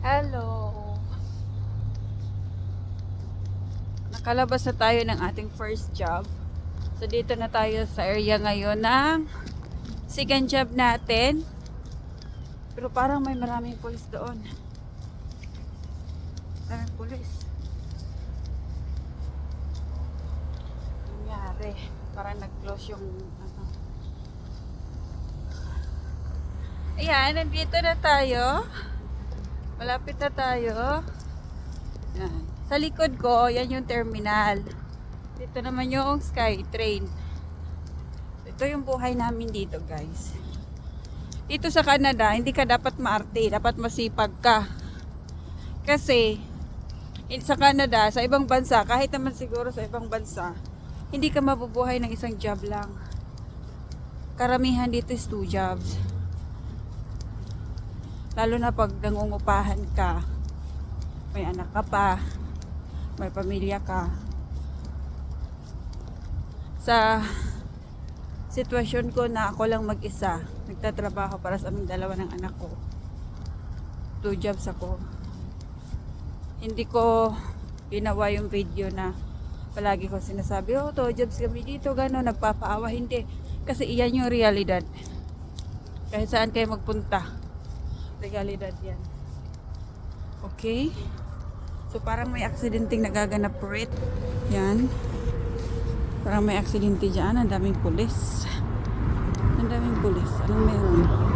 Hello! Nakalabas na tayo ng ating first job. So dito na tayo sa area ngayon ng second job natin. Pero parang may maraming pulis doon. Maraming pulis. Nangyari. Parang nag-close yung ano. Ayan, nandito na tayo. Malapit na tayo. Yan. Sa likod ko, yan yung terminal. Dito naman yung SkyTrain. Ito yung buhay namin dito, guys. Dito sa Canada, hindi ka dapat maarte, dapat masipag ka. Kasi sa Canada, sa ibang bansa, kahit naman siguro sa ibang bansa, hindi ka mabubuhay ng isang job lang. Karamihan dito is 2 jobs. Lalo na pag nangungupahan ka, may anak ka pa, may pamilya ka. Sa sitwasyon ko na ako lang mag-isa, nagtatrabaho para sa aming dalawa ng anak ko. 2 jobs ako. Hindi ko ginawa yung video na palagi ko sinasabi, 2 jobs kami dito, gano'n, nagpapaawa. Hindi. Kasi iyan yung realidad. Kahit saan kayo magpunta, realidad yan. Okay? So parang may aksidenteng nagaganap po rin. Yan. Parang may aksidente dyan. Ang daming pulis. Ang daming pulis. Anong meron?